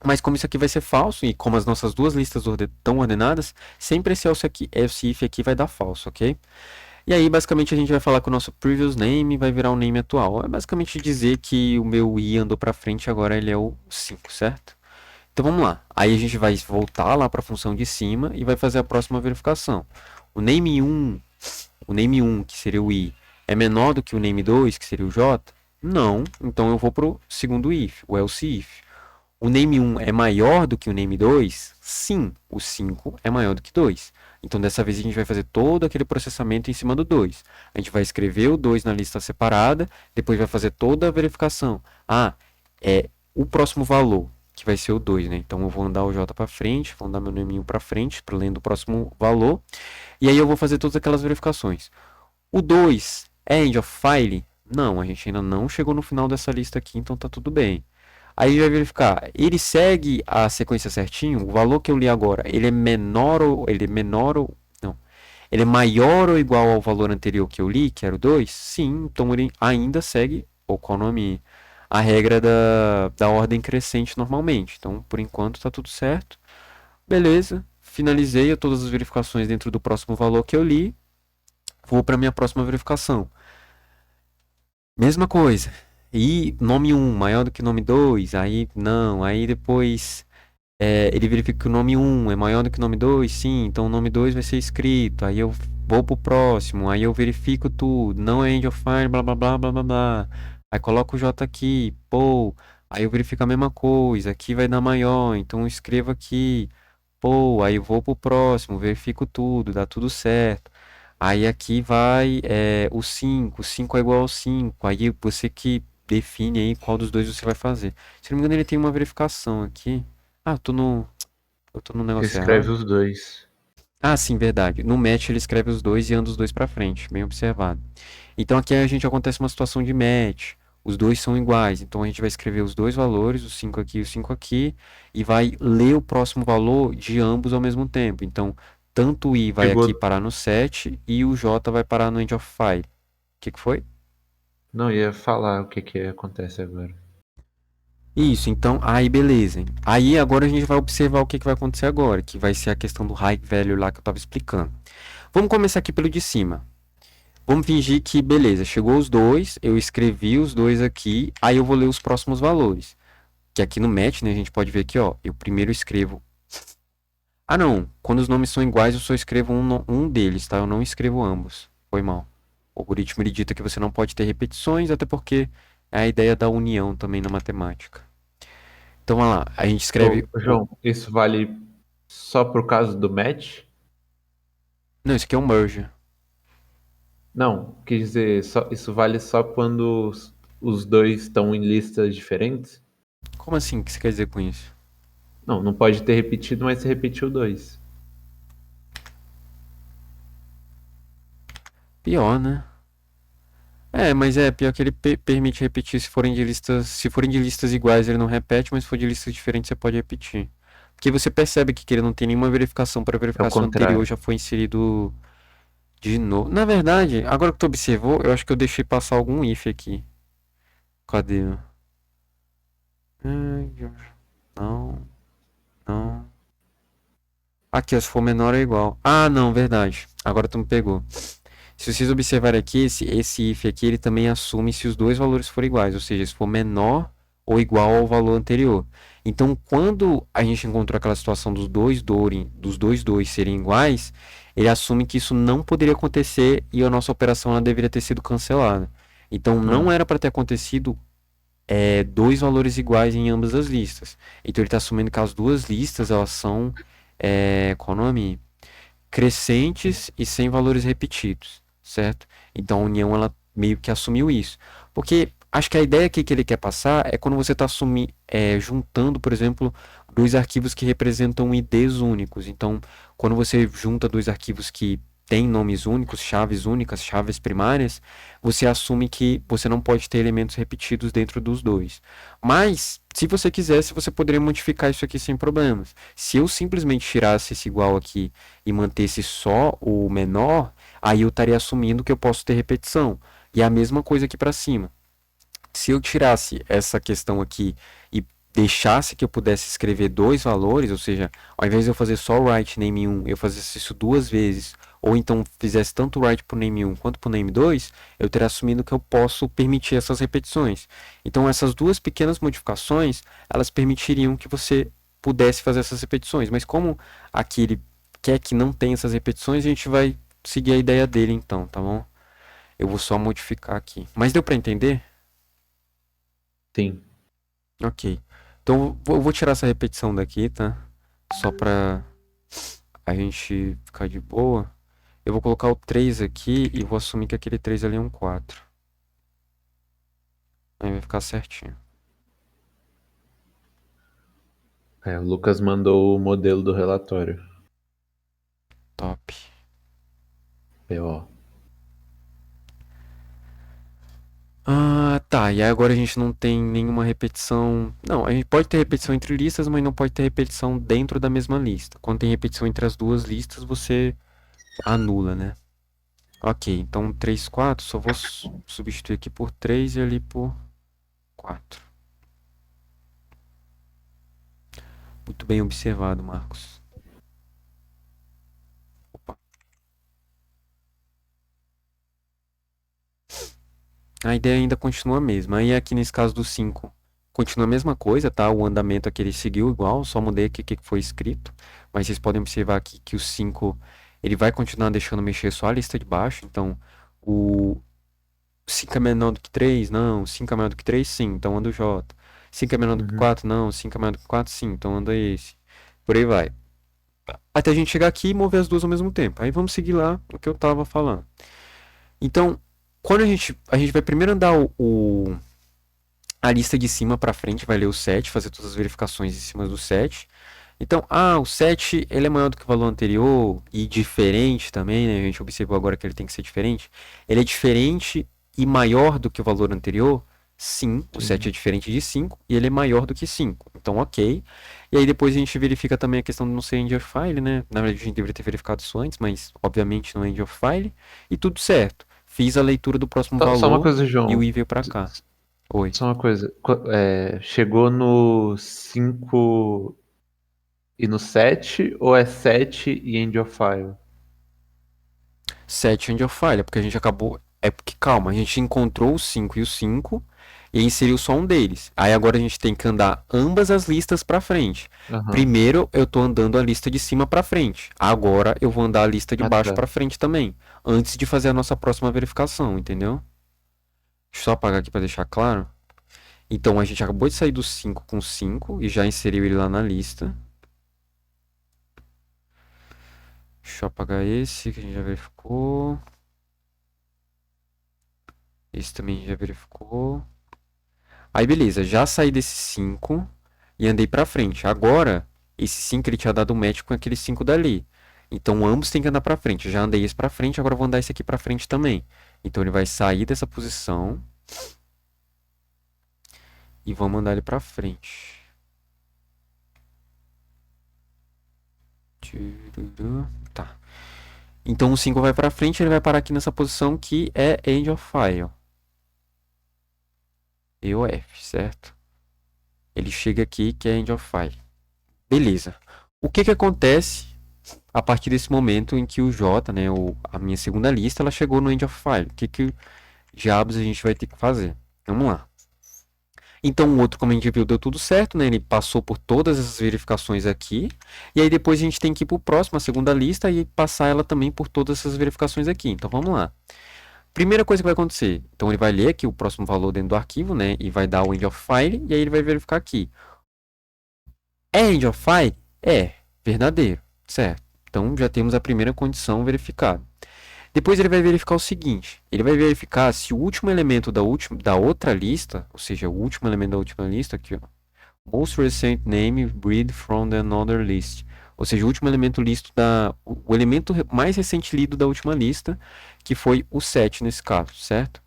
Mas como isso aqui vai ser falso e como as nossas duas listas estão ordenadas, sempre esse else if aqui vai dar falso, ok? E aí, basicamente, a gente vai falar que o nosso previous name vai virar o name atual. É basicamente dizer que o meu i andou para frente, agora ele é o 5, certo? Então vamos lá. Aí a gente vai voltar lá para a função de cima e vai fazer a próxima verificação. O name1, que seria o i, é menor do que o name2, que seria o j? Não. Então eu vou para o segundo if, o else if. O name1 é maior do que o name2? Sim, o 5 é maior do que 2. Então, dessa vez, a gente vai fazer todo aquele processamento em cima do 2. A gente vai escrever o 2 na lista separada, depois vai fazer toda a verificação. Ah, é o próximo valor, que vai ser o 2, né? Então, eu vou andar o J para frente, vou andar meu nome para frente, para lendo o próximo valor. E aí, eu vou fazer todas aquelas verificações. O 2 é end of file? Não, a gente ainda não chegou no final dessa lista aqui, então tá tudo bem. Aí vai verificar, ele segue a sequência certinho, o valor que eu li agora, ele é maior ou igual ao valor anterior que eu li, que era o 2? Sim, então ele ainda segue, ou qual o nome, a regra da ordem crescente normalmente. Então, por enquanto, tá tudo certo. Beleza, finalizei todas as verificações dentro do próximo valor que eu li. Vou para minha próxima verificação. Mesma coisa. E nome 1 maior do que nome 2, aí não, aí depois ele verifica que o nome 1 é maior do que o nome 2, sim, então o nome 2 vai ser escrito, aí eu vou pro próximo, aí eu verifico tudo, não é end of file, blá blá blá blá blá blá, aí coloco o J aqui, pô, aí eu verifico a mesma coisa, aqui vai dar maior, então eu escrevo aqui, pô, aí eu vou pro próximo, verifico tudo, dá tudo certo. Aí aqui vai o 5 é igual ao 5, aí você que define aí qual dos dois você vai fazer. Se não me engano, ele tem uma verificação aqui. Ah, eu tô no negócio Escreve errado. os dois. Ah, sim, verdade. No match ele escreve os dois e anda os dois pra frente, bem observado. Então aqui a gente acontece uma situação de match. os dois são iguais. Então a gente vai escrever os dois valores, o 5 aqui e o 5 aqui, e vai ler o próximo valor de ambos ao mesmo tempo. Então, tanto o i vai aqui Chegou. parar no 7 e o j vai parar no end of file. O que foi? Não, ia falar o que acontece agora. Isso, então, aí beleza. Aí agora a gente vai observar o que vai acontecer agora, que vai ser a questão do high value lá que eu estava explicando. Vamos começar aqui pelo de cima. Vamos fingir que, beleza, chegou os dois, eu escrevi os dois aqui, aí eu vou ler os próximos valores. Que aqui no match, né, a gente pode ver aqui, ó, eu primeiro escrevo... Ah, não, quando os nomes são iguais, eu só escrevo um deles, tá? Eu não escrevo ambos. Foi mal. O algoritmo ele dita que você não pode ter repetições, até porque é a ideia da união também na matemática. Então, vamos lá, a gente escreve... Ô, João, isso vale só por causa do match? Não, isso aqui é um merge. Não, quer dizer, isso vale só quando os dois estão em listas diferentes? Como assim? O que você quer dizer com isso? Não, não pode ter repetido, mas você repetiu dois. Pior, né? É, mas é pior que ele permite repetir se forem de listas iguais, ele não repete, mas se for de listas diferentes, você pode repetir. Porque você percebe que ele não tem nenhuma verificação para É o verificação anterior contrário. já foi inserido de novo. Na verdade, agora que tu observou, eu acho que eu deixei passar algum if aqui. Cadê? Ai, não, não. Aqui, ó, se for menor é igual. Ah, não, verdade. Agora tu me pegou. Se vocês observarem aqui, esse if aqui, ele também assume se os dois valores forem iguais, ou seja, se for menor ou igual ao valor anterior. Então, quando a gente encontrou aquela situação dos dois serem iguais, ele assume que isso não poderia acontecer e a nossa operação ela deveria ter sido cancelada. Então, não era para ter acontecido dois valores iguais em ambas as listas. Então, ele está assumindo que as duas listas elas são, qual o nome? Crescentes e sem valores repetidos, certo? Então a União ela meio que assumiu isso. Porque acho que a ideia aqui que ele quer passar é quando você está juntando, por exemplo, dois arquivos que representam IDs únicos. Então, quando você junta dois arquivos que têm nomes únicos, chaves únicas, chaves primárias, você assume que você não pode ter elementos repetidos dentro dos dois. Mas, se você quisesse, você poderia modificar isso aqui sem problemas. Se eu simplesmente tirasse esse igual aqui e mantesse só o menor, aí eu estaria assumindo que eu posso ter repetição. E é a mesma coisa aqui para cima. Se eu tirasse essa questão aqui e deixasse que eu pudesse escrever dois valores, ou seja, ao invés de eu fazer só o write name 1, eu fizesse isso duas vezes, ou então fizesse tanto o write para o name 1 quanto para o name 2, eu teria assumido que eu posso permitir essas repetições. Então essas duas pequenas modificações, elas permitiriam que você pudesse fazer essas repetições. Mas como aqui ele quer que não tenha essas repetições, a gente vai seguir a ideia dele então, tá bom? Eu vou só modificar aqui. Mas deu para entender? Sim. Ok. Então eu vou tirar essa repetição daqui, tá? Só pra a gente ficar de boa. Eu vou colocar o 3 aqui e vou assumir que aquele 3 ali é um 4. Aí vai ficar certinho. O Lucas mandou o modelo do relatório. Top. PO. Ah, tá. E aí agora a gente não tem nenhuma repetição. Não, a gente pode ter repetição entre listas, mas não pode ter repetição dentro da mesma lista. Quando tem repetição entre as duas listas, você anula, né? Ok, então 3, 4, só vou substituir aqui por 3 e ali por 4. Muito bem observado, Marcos. Opa. A ideia ainda continua a mesma. Aí aqui nesse caso do 5, continua a mesma coisa, tá? O andamento aqui ele seguiu igual, só mudei aqui o que foi escrito. Mas vocês podem observar aqui que o 5, ele vai continuar deixando mexer só a lista de baixo. Então, o 5 é menor do que 3? Não. 5 é menor do que 3? Sim. Então anda o J. 5 é menor do que 4? Não. 5 é menor do que 4? Sim. Então anda esse. Por aí vai. Até a gente chegar aqui e mover as duas ao mesmo tempo. Aí vamos seguir lá o que eu tava falando. Então, quando a gente vai primeiro andar a lista de cima para frente, vai ler o 7, fazer todas as verificações em cima do 7. Então, o 7 ele é maior do que o valor anterior e diferente também, né? A gente observou agora que ele tem que ser diferente. Ele é diferente e maior do que o valor anterior? Sim, o 7 Entendi. é diferente de 5 e ele é maior do que 5. Então, ok. E aí depois a gente verifica também a questão de não ser end of file, né? Na verdade, a gente deveria ter verificado isso antes, mas obviamente não é end of file. E tudo certo. Fiz a leitura do próximo Só uma valor coisa, e o João. i veio pra cá. Oi. Só uma coisa. Chegou no 5 e no 7 ou é 7 e end of file? 7 end of file, porque a gente acabou. É porque, calma, a gente encontrou o 5 e o 5 e inseriu só um deles. Aí agora a gente tem que andar ambas as listas pra frente. Aham. Primeiro eu tô andando a lista de cima pra frente. Agora eu vou andar a lista de Ah, baixo tá. pra frente também, antes de fazer a nossa próxima verificação, entendeu? Deixa eu só apagar aqui pra deixar claro. Então a gente acabou de sair do 5 com 5 e já inseriu ele lá na lista. Deixa eu apagar esse que a gente já verificou. Esse também a gente já verificou. Aí beleza, já saí desse 5 e andei pra frente. Agora, esse 5 ele tinha dado match com aquele 5 dali. Então ambos têm que andar pra frente. Eu já andei esse pra frente, agora eu vou andar esse aqui pra frente também. Então ele vai sair dessa posição e vamos mandar ele pra frente. Tá. Então o 5 vai pra frente, ele vai parar aqui nessa posição que é end of file. E o F, certo? Ele chega aqui que é end of file. Beleza. O que que acontece a partir desse momento em que o J, né, a minha segunda lista, ela chegou no end of file? O que que diabos a gente vai ter que fazer? Vamos lá. Então o outro, como a gente viu, deu tudo certo, né? Ele passou por todas essas verificações aqui. E aí depois a gente tem que ir para o próximo, a segunda lista, e passar ela também por todas essas verificações aqui. Então vamos lá. Primeira coisa que vai acontecer, então ele vai ler aqui o próximo valor dentro do arquivo, né? E vai dar o end of file, e aí ele vai verificar aqui. É end of file? É, verdadeiro, certo? Então já temos a primeira condição verificada. Depois ele vai verificar o seguinte, ele vai verificar se o último elemento da outra lista, ou seja, o último elemento da última lista, aqui, ó, most recent name read from the another list, ou seja, o último elemento listo o elemento mais recente lido da última lista, que foi o 7 nesse caso, certo?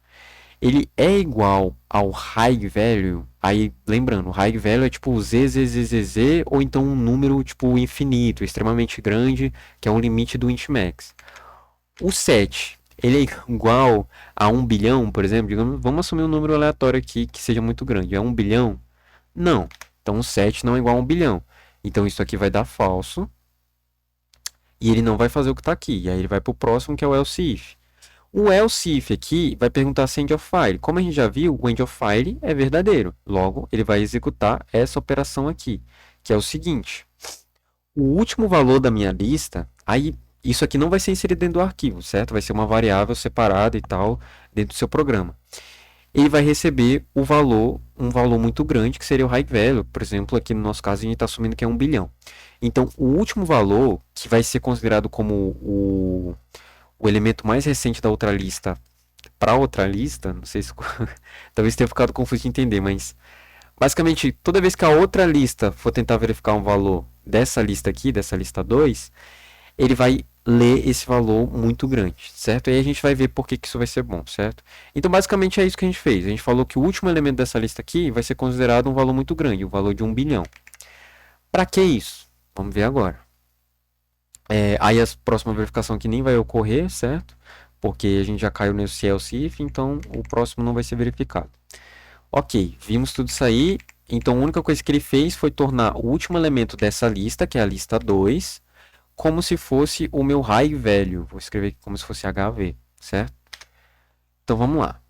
Ele é igual ao high value, aí lembrando, o high value é tipo z, ou então um número tipo infinito, extremamente grande, que é um limite do int max. O 7, ele é igual a 1 bilhão, por exemplo, digamos, vamos assumir um número aleatório aqui que seja muito grande, é 1 bilhão? Não, então o 7 não é igual a 1 bilhão, então isso aqui vai dar falso, e ele não vai fazer o que está aqui, e aí ele vai para o próximo que é o else if. O else if aqui vai perguntar se end of file. Como a gente já viu, o end of file é verdadeiro. Logo, ele vai executar essa operação aqui, que é o seguinte. O último valor da minha lista, aí isso aqui não vai ser inserido dentro do arquivo, certo? Vai ser uma variável separada e tal, dentro do seu programa. Ele vai receber um valor muito grande, que seria o high value. Por exemplo, aqui no nosso caso, a gente está assumindo que é 1 bilhão. Então, o último valor, que vai ser considerado como o elemento mais recente da outra lista para outra lista, não sei se talvez tenha ficado confuso de entender, mas basicamente toda vez que a outra lista for tentar verificar um valor dessa lista aqui, dessa lista 2, ele vai ler esse valor muito grande, certo? E aí a gente vai ver por que isso vai ser bom, certo? Então basicamente é isso que a gente fez. A gente falou que o último elemento dessa lista aqui vai ser considerado um valor muito grande, o valor de 1 bilhão. Para que isso? Vamos ver agora. Aí a próxima verificação aqui nem vai ocorrer, certo? Porque a gente já caiu nesse else if, então o próximo não vai ser verificado. Ok, vimos tudo isso aí. Então a única coisa que ele fez foi tornar o último elemento dessa lista, que é a lista 2, como se fosse o meu high value. Vou escrever aqui como se fosse HV, certo? Então vamos lá.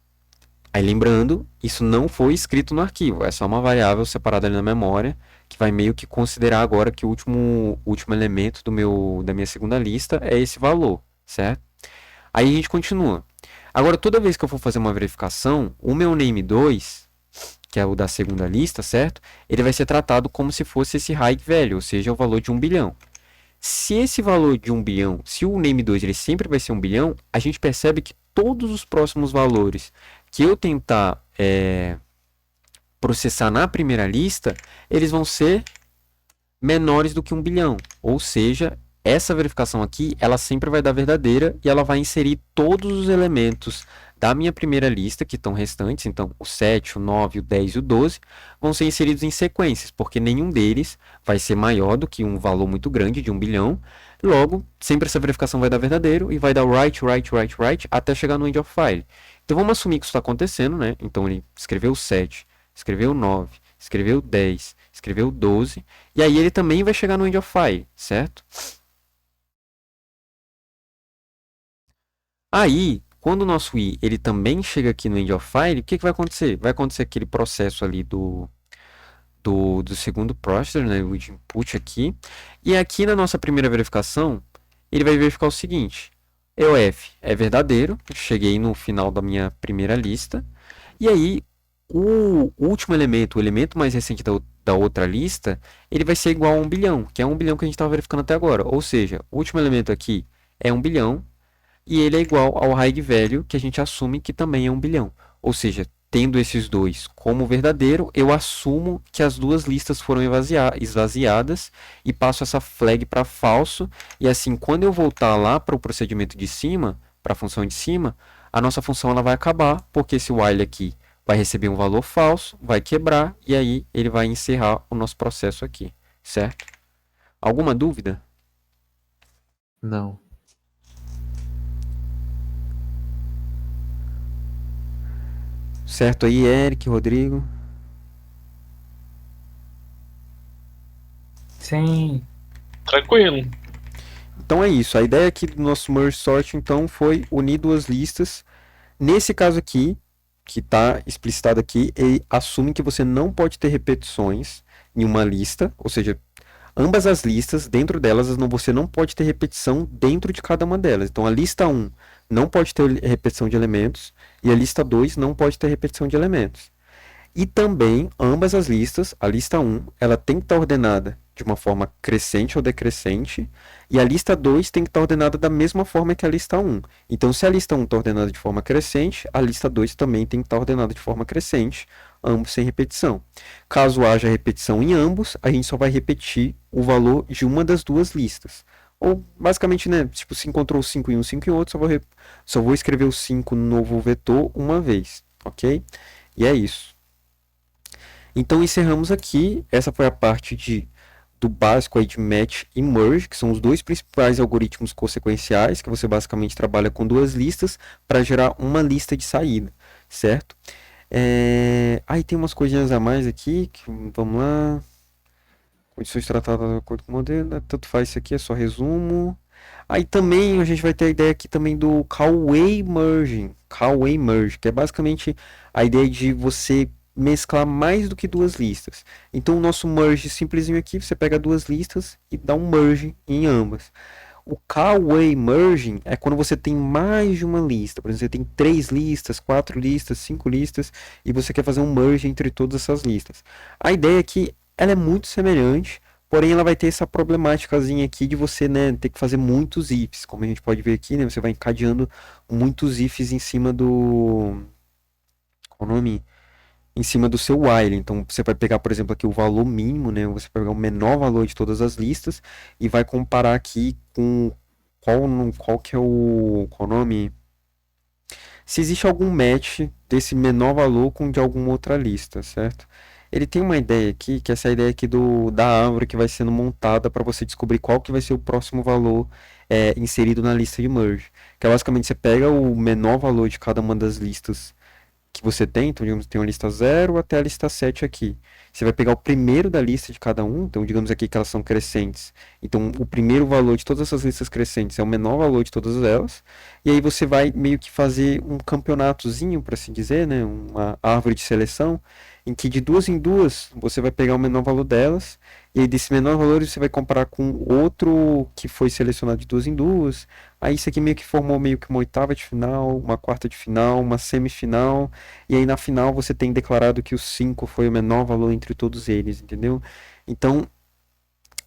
Aí lembrando, isso não foi escrito no arquivo, é só uma variável separada ali na memória, que vai meio que considerar agora que o último elemento da minha segunda lista é esse valor, certo? Aí a gente continua. Agora, toda vez que eu for fazer uma verificação, o meu name2, que é o da segunda lista, certo? Ele vai ser tratado como se fosse esse high value, ou seja, o valor de 1 bilhão. Se esse valor de 1 bilhão, se o name2 ele sempre vai ser 1 bilhão, a gente percebe que todos os próximos valores que eu tentar processar na primeira lista, eles vão ser menores do que 1 bilhão. Ou seja, essa verificação aqui, ela sempre vai dar verdadeira e ela vai inserir todos os elementos da minha primeira lista, que estão restantes, então o 7, o 9, o 10 e o 12, vão ser inseridos em sequências, porque nenhum deles vai ser maior do que um valor muito grande de 1 bilhão. Logo, sempre essa verificação vai dar verdadeiro e vai dar write, write, write, write, até chegar no end of file. Então vamos assumir que isso está acontecendo, né? Então ele escreveu o 7, escreveu o 9, escreveu o 10, escreveu o 12, e aí ele também vai chegar no end of file, certo? Aí, quando o nosso i ele também chega aqui no end of file, o que vai acontecer? Vai acontecer aquele processo ali do segundo processor, né, o de input aqui. E aqui na nossa primeira verificação, ele vai verificar o seguinte: EOF é verdadeiro, cheguei no final da minha primeira lista. E aí, o último elemento, o elemento mais recente da outra lista, ele vai ser igual a 1 bilhão, que é 1 bilhão que a gente estava verificando até agora. Ou seja, o último elemento aqui é 1 bilhão, e ele é igual ao high value, que a gente assume que também é 1 bilhão. Ou seja, tendo esses dois como verdadeiro, eu assumo que as duas listas foram esvaziadas e passo essa flag para falso. E assim, quando eu voltar lá para o procedimento de cima, para a função de cima, a nossa função ela vai acabar, porque esse while aqui vai receber um valor falso, vai quebrar, e aí ele vai encerrar o nosso processo aqui, certo? Alguma dúvida? Não. Certo aí, Eric, Rodrigo? Sim. Tranquilo. Então é isso. A ideia aqui do nosso merge sort então foi unir duas listas. Nesse caso aqui, que está explicitado aqui, ele assume que você não pode ter repetições em uma lista, ou seja, ambas as listas, dentro delas, você não pode ter repetição dentro de cada uma delas. Então a lista 1 não pode ter repetição de elementos e a lista 2 não pode ter repetição de elementos. E também, ambas as listas, a lista 1, ela tem que estar ordenada de uma forma crescente ou decrescente, e a lista 2 tem que estar ordenada da mesma forma que a lista 1. Então, se a lista 1 está ordenada de forma crescente, a lista 2 também tem que estar ordenada de forma crescente, ambos sem repetição. Caso haja repetição em ambos, a gente só vai repetir o valor de uma das duas listas. Ou, basicamente, né, tipo, se encontrou 5 em um, 5 em outro, só vou escrever o 5 no novo vetor uma vez, ok? E é isso. Então encerramos aqui. Essa foi a parte do básico aí de match e merge, que são os dois principais algoritmos consequenciais, que você basicamente trabalha com duas listas para gerar uma lista de saída, certo? Aí tem umas coisinhas a mais aqui, vamos lá. Condições tratadas de acordo com o modelo, né? Tanto faz, isso aqui é só resumo. Aí também a gente vai ter a ideia aqui também do Callaway Merging, que é basicamente a ideia de você mesclar mais do que duas listas. Então o nosso merge simplesinho aqui, você pega duas listas e dá um merge em ambas. O Callaway Merging é quando você tem mais de uma lista. Por exemplo, você tem 3 listas, 4 listas, 5 listas e você quer fazer um merge entre todas essas listas. A ideia é que ela é muito semelhante, porém ela vai ter essa problemáticazinha aqui de você, né, ter que fazer muitos ifs. Como a gente pode ver aqui, né, você vai encadeando muitos ifs em cima do... Qual o nome? Em cima do seu while. Então você vai pegar, por exemplo, aqui o valor mínimo, né? Você vai pegar o menor valor de todas as listas e vai comparar aqui com qual que é qual o nome? Se existe algum match desse menor valor com de alguma outra lista, certo? Ele tem uma ideia aqui, que é essa ideia aqui da árvore que vai sendo montada para você descobrir qual que vai ser o próximo valor inserido na lista de merge. Que é basicamente você pega o menor valor de cada uma das listas que você tem, então digamos tem uma lista 0 até a lista 7 aqui. Você vai pegar o primeiro da lista de cada um, então digamos aqui que elas são crescentes. Então o primeiro valor de todas essas listas crescentes é o menor valor de todas elas, e aí você vai meio que fazer um campeonatozinho, para assim dizer, né, uma árvore de seleção, em que de duas em duas você vai pegar o menor valor delas, e aí desse menor valor você vai comparar com outro que foi selecionado de duas em duas. Aí isso aqui meio que formou meio que uma oitava de final, uma quarta de final, uma semifinal. E aí na final você tem declarado que o 5 foi o menor valor entre todos eles, entendeu? Então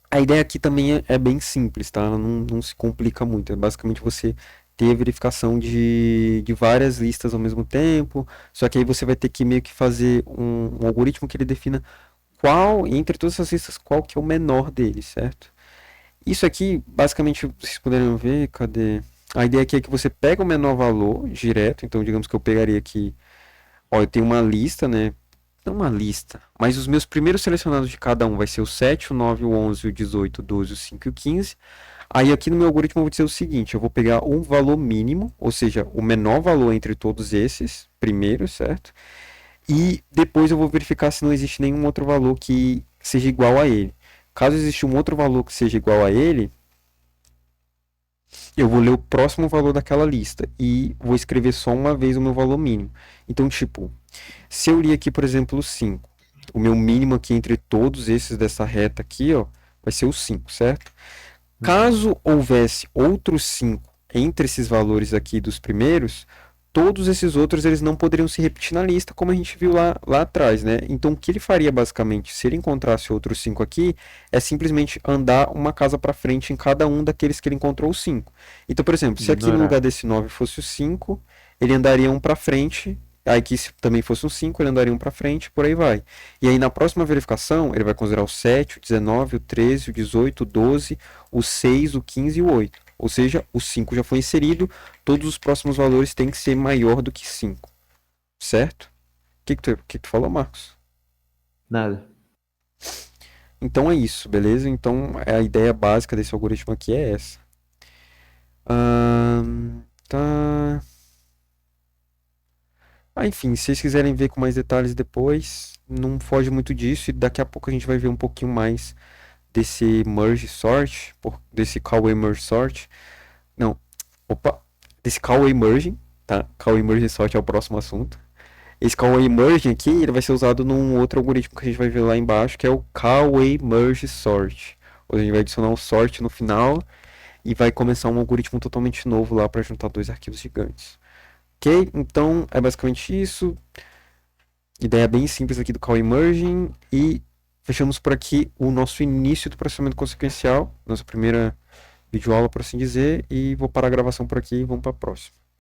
a ideia aqui também é bem simples, tá? Ela não se complica muito. É basicamente você ter a verificação de várias listas ao mesmo tempo. Só que aí você vai ter que meio que fazer um algoritmo que ele defina entre todas essas listas, qual que é o menor deles, certo? Isso aqui, basicamente, vocês poderiam ver, cadê? A ideia aqui é que você pega o menor valor direto, então digamos que eu pegaria aqui, ó, eu tenho uma lista, né? Não uma lista, mas os meus primeiros selecionados de cada um vai ser o 7, o 9, o 11, o 18, o 12, o 5 e o 15. Aí aqui no meu algoritmo eu vou dizer o seguinte, eu vou pegar um valor mínimo, ou seja, o menor valor entre todos esses primeiros, certo? E depois eu vou verificar se não existe nenhum outro valor que seja igual a ele. Caso exista um outro valor que seja igual a ele, eu vou ler o próximo valor daquela lista e vou escrever só uma vez o meu valor mínimo. Então, tipo, se eu li aqui, por exemplo, o 5, o meu mínimo aqui entre todos esses dessa reta aqui, ó, vai ser o 5, certo? Caso houvesse outros 5 entre esses valores aqui dos primeiros, todos esses outros eles não poderiam se repetir na lista, como a gente viu lá atrás, né? Então, o que ele faria basicamente, se ele encontrasse outros 5 aqui, é simplesmente andar uma casa para frente em cada um daqueles que ele encontrou os 5. Então, por exemplo, se aqui no Ignorar. lugar desse 9 fosse o 5, ele andaria um para frente. Aí aqui se também fosse um 5, ele andaria um para frente, por aí vai. E aí na próxima verificação, ele vai considerar o 7, o 19, o 13, o 18, o 12, o 6, o 15 e o 8. Ou seja, o 5 já foi inserido, todos os próximos valores têm que ser maior do que 5. Certo? O que tu falou, Marcos? Nada. Então é isso, beleza? Então a ideia básica desse algoritmo aqui é essa. Tá. Enfim, se vocês quiserem ver com mais detalhes depois, não foge muito disso e daqui a pouco a gente vai ver um pouquinho mais desse merge sort, desse Coway merge sort. Não, opa, desse Coway merging, tá? Coway merge sort é o próximo assunto. Esse Coway merging aqui, ele vai ser usado num outro algoritmo que a gente vai ver lá embaixo, que é o Coway merge sort. Ou a gente vai adicionar um sort no final e vai começar um algoritmo totalmente novo lá para juntar dois arquivos gigantes. Ok? Então é basicamente isso. Ideia bem simples aqui do Call Emerging. E fechamos por aqui o nosso início do processamento consequencial. Nossa primeira videoaula, por assim dizer. E vou parar a gravação por aqui e vamos para a próxima.